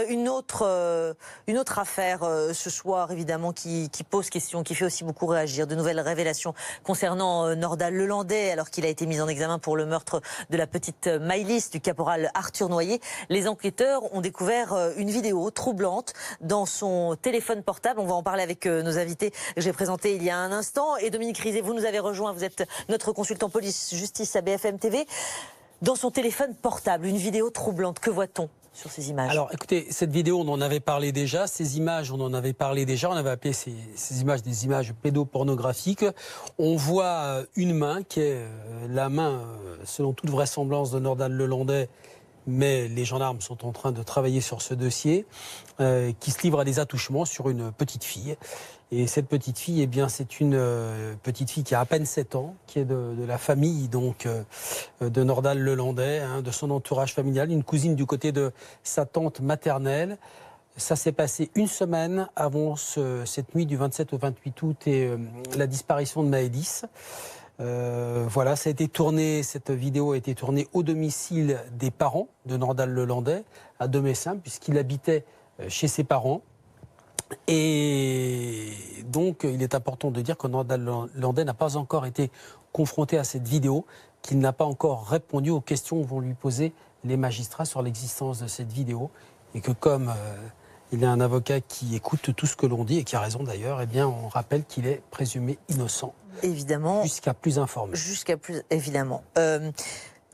Une autre affaire ce soir, évidemment, qui pose question, qui fait aussi beaucoup réagir. De nouvelles révélations concernant Nordal Lelandais, alors qu'il a été mis en examen pour le meurtre de la petite Maëlys, du caporal Arthur Noyer. Les enquêteurs ont découvert une vidéo troublante dans son téléphone portable. On va en parler avec nos invités que j'ai présentés il y a un instant. Et Dominique Rizet, vous nous avez rejoint, vous êtes notre consultant police-justice à BFM TV. Dans son téléphone portable, une vidéo troublante, que voit-on sur ces images? Alors écoutez, cette vidéo, on en avait parlé déjà, ces images, on en avait parlé déjà, on avait appelé ces images des images pédopornographiques. On voit une main qui est la main, selon toute vraisemblance, de Nordal Lelandais, mais les gendarmes sont en train de travailler sur ce dossier, qui se livre à des attouchements sur une petite fille. Et cette petite fille, eh bien, c'est une petite fille qui a à peine 7 ans, qui est de la famille donc de Nordal Lelandais, hein, de son entourage familial, une cousine du côté de sa tante maternelle. Ça s'est passé une semaine avant cette nuit du 27 au 28 août et la disparition de Maëlys. Voilà, ça a été tourné, cette vidéo a été tournée au domicile des parents de Nordal Lelandais, à Domessin, puisqu'il habitait chez ses parents. Et donc, il est important de dire que Nordal Lelandais n'a pas encore été confronté à cette vidéo, qu'il n'a pas encore répondu aux questions que vont lui poser les magistrats sur l'existence de cette vidéo, et que comme il y a un avocat qui écoute tout ce que l'on dit, et qui a raison d'ailleurs, eh bien, on rappelle qu'il est présumé innocent. Évidemment. Jusqu'à plus informé. Jusqu'à plus, évidemment.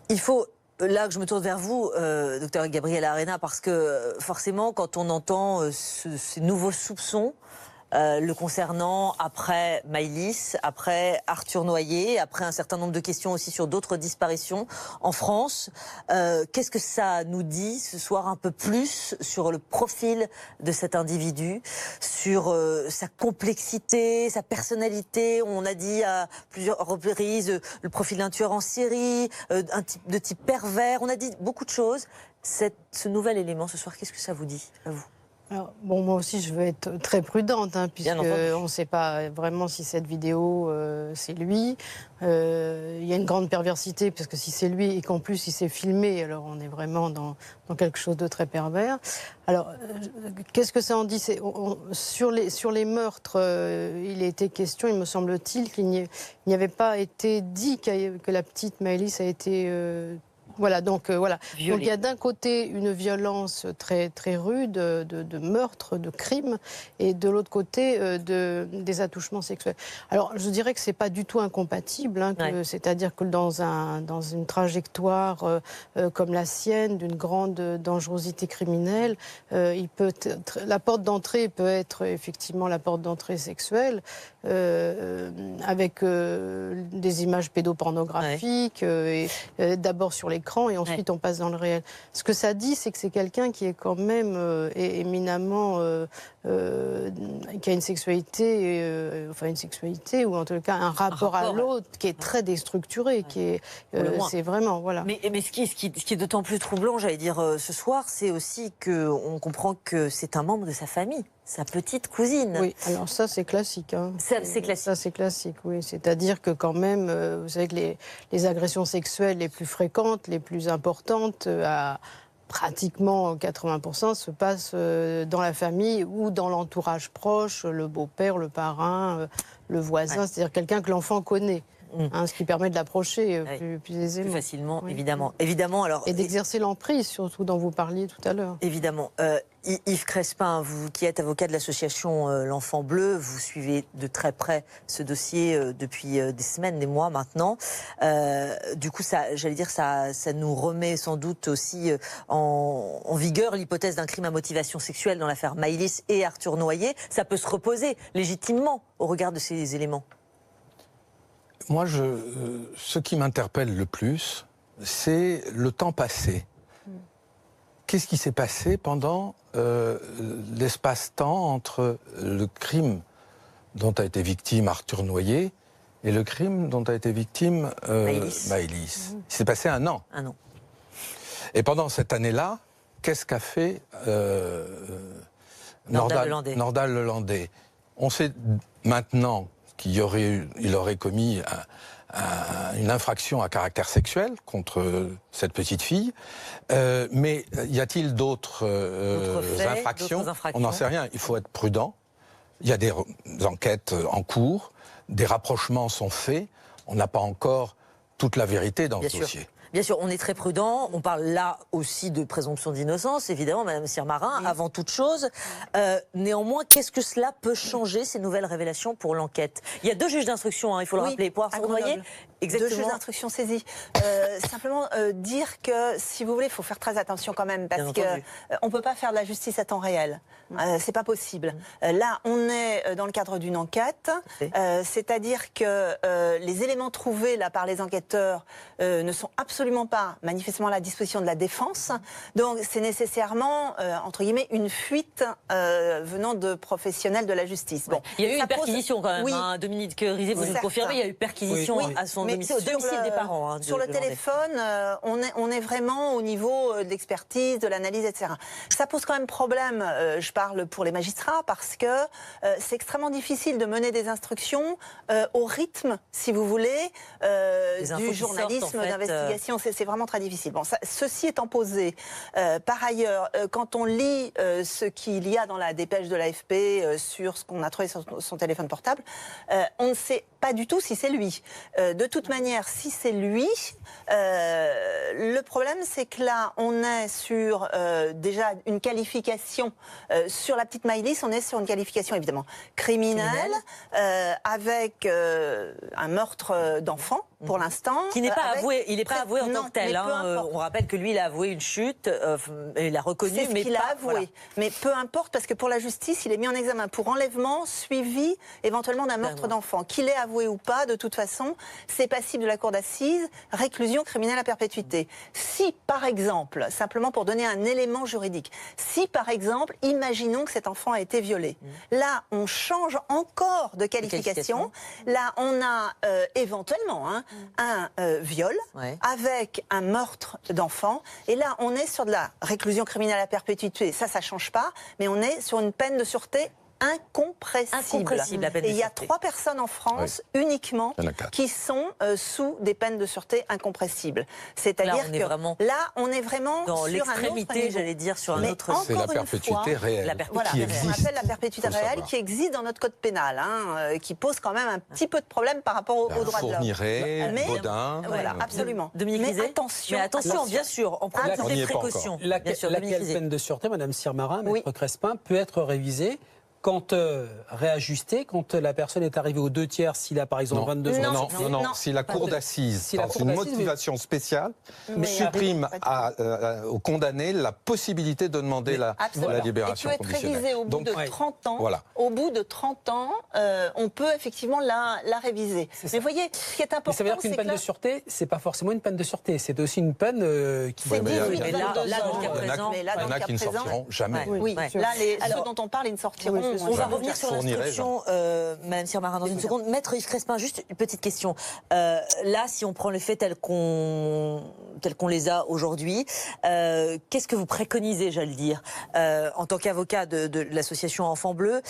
Il faut... Là que je me tourne vers vous, docteur Gabriel Arena, parce que forcément, quand on entend ces nouveaux soupçons le concernant après Maëlys, après Arthur Noyer, après un certain nombre de questions aussi sur d'autres disparitions en France, qu'est-ce que ça nous dit ce soir un peu plus sur le profil de cet individu, sur sa complexité, sa personnalité? On a dit à plusieurs reprises le profil d'un tueur en série, de type pervers, on a dit beaucoup de choses. Ce nouvel élément ce soir, qu'est-ce que ça vous dit à vous? Alors, bon, moi aussi, je veux être très prudente, hein, puisqu'on ne sait pas vraiment si cette vidéo, c'est lui. Il y a une grande perversité, parce que si c'est lui et qu'en plus il s'est filmé, alors on est vraiment dans quelque chose de très pervers. Alors, qu'est-ce que ça en dit? Sur les meurtres, il a été question, il me semble-t-il, qu'il n'y avait pas été dit que la petite Maëlys a été... Voilà, donc voilà. Donc, il y a d'un côté une violence très, très rude de meurtre, de crime, et de l'autre côté des attouchements sexuels. Alors, je dirais que c'est pas du tout incompatible, hein, c'est-à-dire que dans une trajectoire comme la sienne, d'une grande dangerosité criminelle, la porte d'entrée peut être effectivement la porte d'entrée sexuelle, avec des images pédopornographiques, et d'abord sur l'écran, et ensuite on passe dans le réel. Ce que ça dit, c'est que c'est quelqu'un qui est quand même éminemment, qui a une sexualité, ou en tout cas un rapport à l'autre qui est très déstructuré, c'est vraiment, voilà. Mais ce qui est d'autant plus troublant, j'allais dire, ce soir, c'est aussi qu'on comprend que c'est un membre de sa famille. Sa petite cousine. Oui, alors ça c'est classique. Hein. C'est classique. Ça c'est classique, oui. C'est-à-dire que quand même, vous savez que les agressions sexuelles les plus fréquentes, les plus importantes, à pratiquement 80%, se passent dans la famille ou dans l'entourage proche, le beau-père, le parrain, le voisin, c'est-à-dire quelqu'un que l'enfant connaît. Hein, ce qui permet de l'approcher plus aisément. Plus facilement, oui. évidemment. Alors, et d'exercer l'emprise, surtout, dont vous parliez tout à l'heure. Évidemment. Yves Crespin, vous qui êtes avocat de l'association L'Enfant Bleu, vous suivez de très près ce dossier depuis des semaines, des mois maintenant. Du coup, ça nous remet sans doute aussi en vigueur l'hypothèse d'un crime à motivation sexuelle dans l'affaire Maëlys et Arthur Noyer. Ça peut se reposer légitimement au regard de ces éléments. Moi, ce qui m'interpelle le plus, c'est le temps passé. Qu'est-ce qui s'est passé pendant l'espace-temps entre le crime dont a été victime Arthur Noyer et le crime dont a été victime Maëlys? Il s'est passé 1 an. 1 an. Et pendant cette année-là, qu'est-ce qu'a fait Nordal Lelandais? On sait maintenant qu'il aurait commis une infraction à caractère sexuel contre cette petite fille. Mais y a-t-il d'autres infractions? On n'en sait rien. Il faut être prudent. Il y a des enquêtes en cours, des rapprochements sont faits. On n'a pas encore toute la vérité dans ce dossier. Bien sûr, on est très prudent. On parle là aussi de présomption d'innocence, évidemment, Madame Sirmarin, avant toute chose. Néanmoins, qu'est-ce que cela peut changer, ces nouvelles révélations, pour l'enquête? Il y a 2 juges d'instruction, il faut le rappeler, pour Arnoyer. Exactement. 2 juges d'instruction saisis. Simplement dire que, si vous voulez, il faut faire très attention quand même, parce qu'on ne peut pas faire de la justice à temps réel. C'est pas possible. Là, on est dans le cadre d'une enquête, c'est-à-dire que les éléments trouvés là par les enquêteurs ne sont absolument pas manifestement à la disposition de la défense. Donc, c'est nécessairement, entre guillemets, une fuite venant de professionnels de la justice. Bon, il y a eu une perquisition quand même, hein, Dominique Rizet, vous nous le confirmez, il y a eu perquisition à son domicile, au domicile des parents. Hein, sur le téléphone, on est vraiment au niveau de l'expertise, de l'analyse, etc. Ça pose quand même problème, je parle pour les magistrats, parce que c'est extrêmement difficile de mener des instructions au rythme, si vous voulez, du journalisme d'investigation. C'est vraiment très difficile. Bon, ceci étant posé, par ailleurs, quand on lit ce qu'il y a dans la dépêche de l'AFP sur ce qu'on a trouvé sur son téléphone portable, on ne sait pas du tout si c'est lui. De toute manière, si c'est lui, le problème, c'est que là, on est sur déjà une qualification sur la petite Maëlys, on est sur une qualification évidemment criminelle. Avec un meurtre d'enfant pour l'instant. Qui n'est pas avoué, il n'est pas avoué en tant que tel. Hein. On rappelle que lui, il a avoué une chute, il a reconnu, mais il a avoué. Voilà. Mais peu importe, parce que pour la justice, il est mis en examen pour enlèvement suivi éventuellement d'un meurtre d'enfant. Qu'il ait avoué ou pas, de toute façon, c'est passible de la cour d'assises, réclusion criminelle à perpétuité. Si, par exemple, simplement pour donner un élément juridique, si, par exemple, imaginons que cet enfant a été violé, là, on change encore de qualification. Là, on a éventuellement un viol avec un meurtre d'enfant. Et là, on est sur de la réclusion criminelle à perpétuité. Ça change pas. Mais on est sur une peine de sûreté incompressible. Et il y a 3 personnes en France uniquement qui sont sous des peines de sûreté incompressibles. C'est-à-dire que là, on est vraiment dans sur l'extrémité, j'allais dire, sur un autre. C'est la perpétuité réelle qui existe. On appelle la perpétuité réelle qui existe dans notre code pénal, qui pose quand même un petit peu de problème par rapport aux droits de l'homme. Fourniret, Baudin. Voilà, absolument. Dominique Rizet. Mais attention, bien sûr, en prenant toutes les précautions. Laquelle peine de sûreté, Madame Sirmarin, Maître Crespin, peut être révisée quand réajusté, quand la personne est arrivée aux 2 tiers, s'il a par exemple 22 ans. Non. Si la cour d'assises, dans une motivation spéciale, supprime au condamné la possibilité de demander la libération conditionnelle. Et peut être révisé au bout de 30 ans. Voilà. Au bout de 30 ans, on peut effectivement la réviser. Mais vous voyez, ce qui est important, ça veut dire qu'une peine de sûreté, c'est pas forcément une peine de sûreté, c'est aussi une peine qui... C'est 18, il y en a qui ne sortiront jamais. Oui, là, ceux dont on parle, ils ne sortiront. On va revenir sur l'instruction, Madame Sirmarin, dans une seconde. Maître Yves Crespin, juste une petite question. Là, si on prend les faits tels qu'on les a aujourd'hui, qu'est-ce que vous préconisez, j'allais dire, en tant qu'avocat de l'association Enfants Bleus?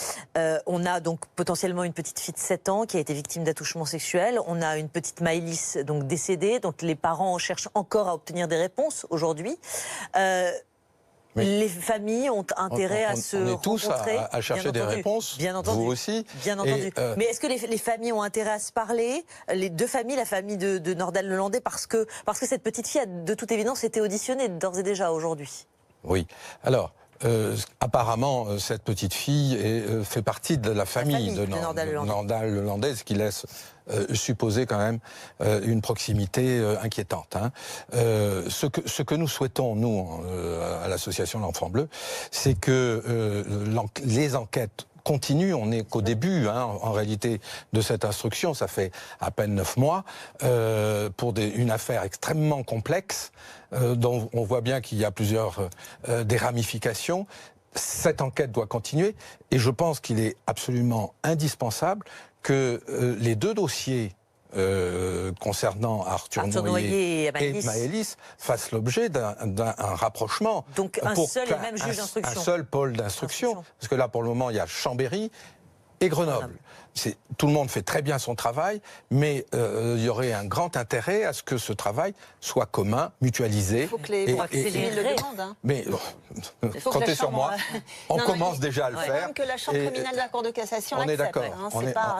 On a donc potentiellement une petite fille de 7 ans qui a été victime d'attouchement sexuel. On a une petite Maëlys donc décédée. Donc les parents cherchent encore à obtenir des réponses aujourd'hui. Les familles ont intérêt à se rencontrer. On est tous à chercher des réponses, bien entendu, vous aussi. Bien entendu. Mais est-ce que les familles ont intérêt à se parler? Les 2 familles, la famille de Nordal-Lelandais, parce que cette petite fille a de toute évidence été auditionnée d'ores et déjà aujourd'hui. Oui. Alors, apparemment, cette petite fille fait partie de la famille de Nordal-Lelandais, ce qui laisse supposer quand même une proximité inquiétante. Ce que nous souhaitons, nous, à l'association L'Enfant Bleu, c'est que les enquêtes continue, on n'est qu'au début, en réalité, de cette instruction. Ça fait à peine 9 mois, pour une affaire extrêmement complexe, dont on voit bien qu'il y a plusieurs des ramifications. Cette enquête doit continuer, et je pense qu'il est absolument indispensable que les 2 dossiers concernant Arthur Noyer et Maëlys fassent l'objet d'un rapprochement. Donc un seul et même juge d'instruction. Un seul pôle d'instruction. Parce que là, pour le moment, il y a Chambéry, et Grenoble. Tout le monde fait très bien son travail, mais il y aurait un grand intérêt à ce que ce travail soit commun, mutualisé. Il faut que les civils le demandent. Hein. Mais comptez sur moi, on commence déjà à le faire. Même que la Chambre criminelle de la Cour de cassation on est d'accord, hein,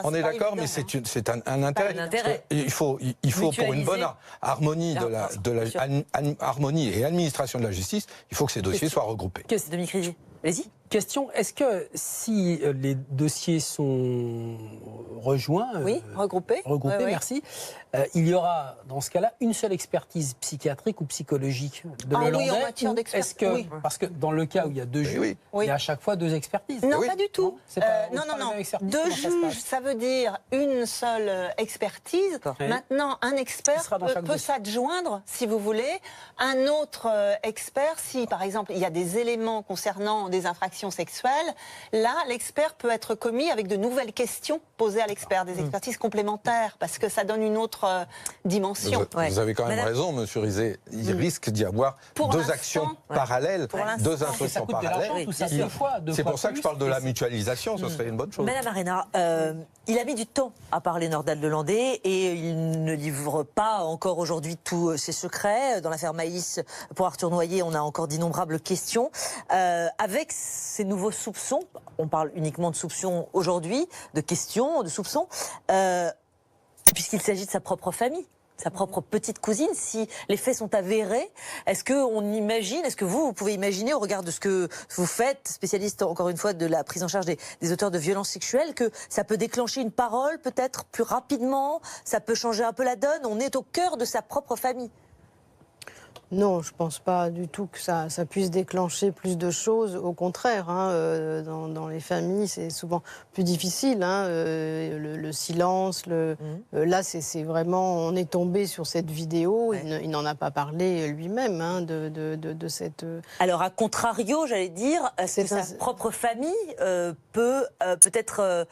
on est d'accord, mais c'est un intérêt. Il faut pour une bonne harmonie harmonie et administration de la justice, il faut que ces dossiers soient regroupés. C'est Dominique Rivier. Allez-y. Question, est-ce que si les dossiers sont rejoints, regroupés, merci, il y aura dans ce cas-là une seule expertise psychiatrique ou psychologique de Lelandais? Oui, en matière d'expertise. Parce que dans le cas où il y a deux juges, il y a à chaque fois deux expertises. Non, pas du tout. Non. Deux juges, ça veut dire une seule expertise. Maintenant, un expert peut s'adjoindre, si vous voulez, un autre expert, si par exemple il y a des éléments concernant des infractions sexuelles, là, l'expert peut être commis avec de nouvelles questions posées à l'expert, des expertises complémentaires, parce que ça donne une autre dimension. Vous avez quand même raison, monsieur Rizet. Il risque d'y avoir deux actions parallèles, deux instructions parallèles. C'est pour ça que je parle de la mutualisation, ce serait une bonne chose. Madame Arena, il a mis du temps à parler Nordal-Lelandais et il ne livre pas encore aujourd'hui tous ses secrets. Dans l'affaire Maïs, pour Arthur Noyer, on a encore d'innombrables questions. Avec ces nouveaux soupçons, on parle uniquement de soupçons aujourd'hui, de questions, de soupçons, puisqu'il s'agit de sa propre famille, sa propre petite cousine, si les faits sont avérés, est-ce que vous pouvez imaginer, au regard de ce que vous faites, spécialiste encore une fois de la prise en charge des auteurs de violences sexuelles, que ça peut déclencher une parole peut-être plus rapidement, ça peut changer un peu la donne, on est au cœur de sa propre famille? Non, je ne pense pas du tout que ça puisse déclencher plus de choses. Au contraire, dans les familles, c'est souvent plus difficile. Le silence, là, c'est vraiment... On est tombé sur cette vidéo, il n'en a pas parlé lui-même de cette... Alors, à contrario, j'allais dire, est-ce que sa propre famille peut peut-être...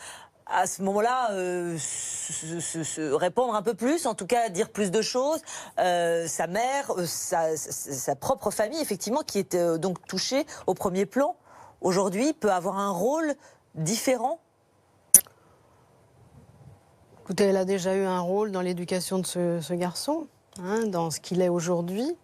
à ce moment-là, se répandre un peu plus, en tout cas dire plus de choses. Sa mère, sa propre famille, effectivement, qui est donc touchée au premier plan, aujourd'hui, peut avoir un rôle différent? Écoutez, elle a déjà eu un rôle dans l'éducation de ce garçon, dans ce qu'il est aujourd'hui.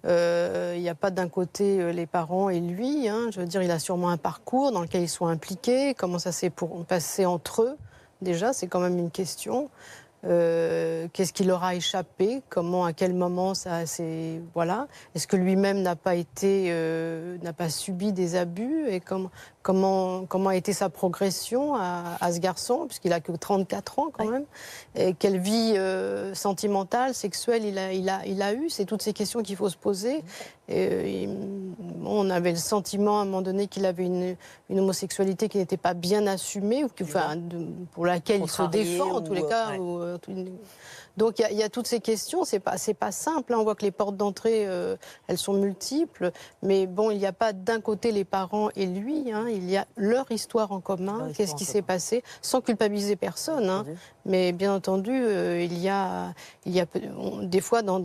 Il n'y a pas d'un côté les parents et lui. Je veux dire, il a sûrement un parcours dans lequel ils sont impliqués. Comment ça s'est passé entre eux? Déjà, c'est quand même une question. Qu'est-ce qui leur a échappé? Comment, à quel moment ça c'est voilà? Est-ce que lui-même n'a pas subi des abus? Et comment a été sa progression à ce garçon, puisqu'il a que 34 ans quand même? Et quelle vie sentimentale, sexuelle il a eu? C'est toutes ces questions qu'il faut se poser. On avait le sentiment à un moment donné qu'il avait une homosexualité qui n'était pas bien assumée, ou pour laquelle il se défend en tous les cas. Donc il y a toutes ces questions, c'est pas simple. On voit que les portes d'entrée, elles sont multiples, mais bon, il n'y a pas d'un côté les parents et lui, il y a leur histoire en commun, qu'est-ce qui s'est passé, sans culpabiliser personne. Mais bien entendu, il y a des fois dans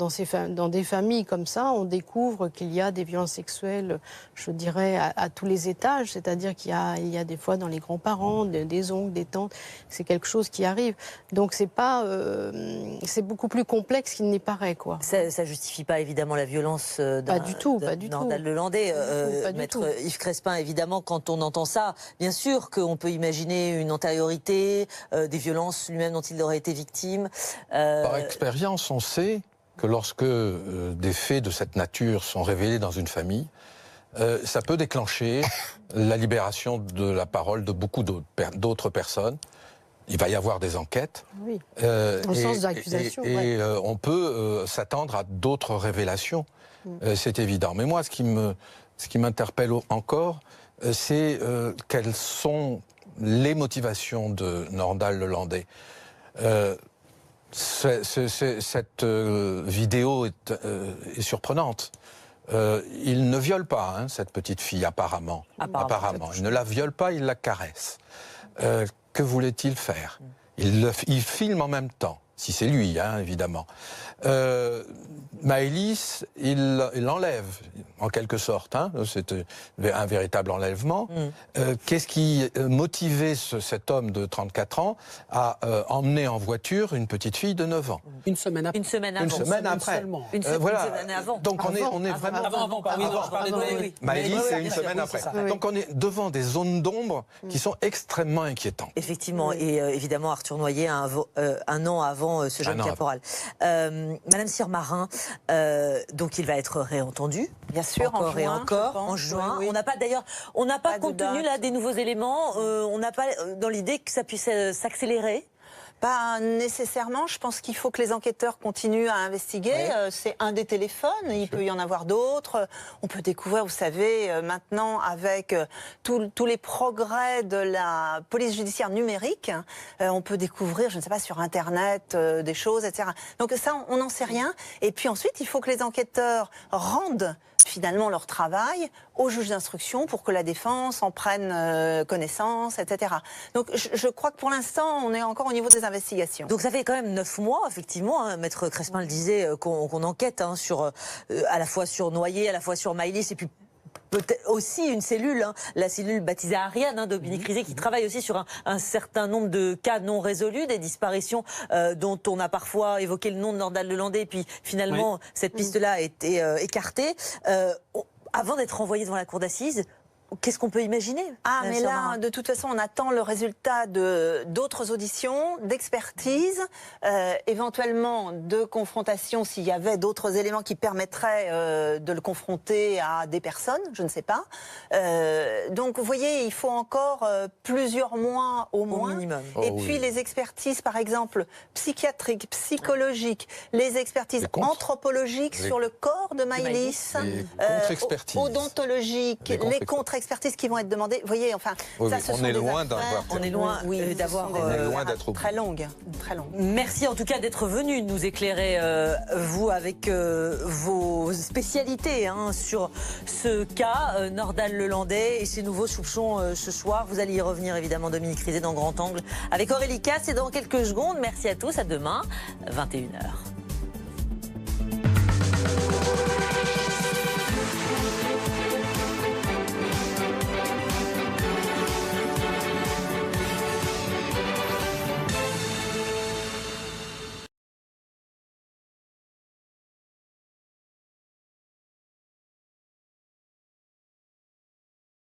des familles comme ça, on découvre qu'il y a des violences sexuelles, je dirais, à tous les étages, c'est-à-dire qu'il y a des fois dans les grands-parents, des oncles, des tantes, c'est quelque chose qui arrive. Donc c'est beaucoup plus complexe qu'il n'y paraît, quoi. Ça justifie pas évidemment la violence pas du tout. Nordal-Lelandais. Maître Yves Crespin, évidemment, quand on entend ça, bien sûr qu'on peut imaginer une antériorité, des violences lui-même dont il aurait été victime. Par expérience, on sait que lorsque des faits de cette nature sont révélés dans une famille, ça peut déclencher la libération de la parole de beaucoup d'autres personnes. Il va y avoir des enquêtes. Oui. Au sens d'accusation. Et on peut s'attendre à d'autres révélations. C'est évident. Mais moi, ce qui m'interpelle encore, c'est quelles sont les motivations de Nordal-Lelandais. Cette vidéo est surprenante. Il ne viole pas cette petite fille, apparemment. Il ne la viole pas, il la caresse. Que voulait-il faire? Il filme en même temps. si c'est lui, hein, évidemment. Maëlys, il l'enlève, en quelque sorte. Hein, c'est un véritable enlèvement. Qu'est-ce qui motivait cet homme de 34 ans à emmener en voiture une petite fille de 9 ans? Une semaine après. Une semaine avant. Une semaine après. Une semaine avant. Donc on est vraiment... Maëlys, c'est une semaine après. Donc on est devant des zones d'ombre qui sont extrêmement inquiétantes. Effectivement, et évidemment Arthur Noyer, un an avant ce jeune caporal. Madame Sirmarin, donc il va être réentendu. Bien sûr, encore et encore, en juin. Oui. On n'a pas compte tenu là des nouveaux éléments. On n'a pas dans l'idée que ça puisse s'accélérer. Pas nécessairement. Je pense qu'il faut que les enquêteurs continuent à investiguer. Oui. C'est un des téléphones. Il peut y en avoir d'autres. On peut découvrir, vous savez, maintenant avec tous les progrès de la police judiciaire numérique, on peut découvrir, je ne sais pas, sur Internet, des choses, etc. Donc ça, on n'en sait rien. Et puis ensuite, il faut que les enquêteurs rendent finalement leur travail au juge d'instruction pour que la défense en prenne connaissance, etc. Donc je crois que pour l'instant, on est encore au niveau des investigations. Donc ça fait quand même 9 mois, effectivement, hein, Maître Crespin le disait, qu'on enquête hein, sur, à la fois sur Noyer, à la fois sur Maëlys, et puis peut-être aussi une cellule, hein, la cellule baptisée Ariane, hein, Dominique Rizet, qui travaille aussi sur un certain nombre de cas non résolus, des disparitions dont on a parfois évoqué le nom de Nordal Lelandais, et puis finalement cette piste-là a été écartée. Avant d'être renvoyé devant la cour d'assises, qu'est-ce qu'on peut imaginer? Mais là, de toute façon, on attend le résultat d'autres auditions, d'expertise, éventuellement de confrontation s'il y avait d'autres éléments qui permettraient de le confronter à des personnes, je ne sais pas. Donc, vous voyez, il faut encore plusieurs mois au moins. Minimum. Et puis, les expertises, par exemple, psychiatriques, psychologiques, les expertises anthropologiques sur le corps de Maëlys, odontologiques, les contre-expertises qui vont être demandées. Vous voyez, enfin, ça, ce sont des affaires. On est loin d'être très longues. Merci en tout cas d'être venu nous éclairer, vous, avec vos spécialités hein, sur ce cas, Nordal Lelandais et ses nouveaux soupçons ce soir. Vous allez y revenir évidemment, Dominique Rizet, dans Grand Angle avec Aurélie Casse. Et dans quelques secondes, merci à tous, à demain, 21h.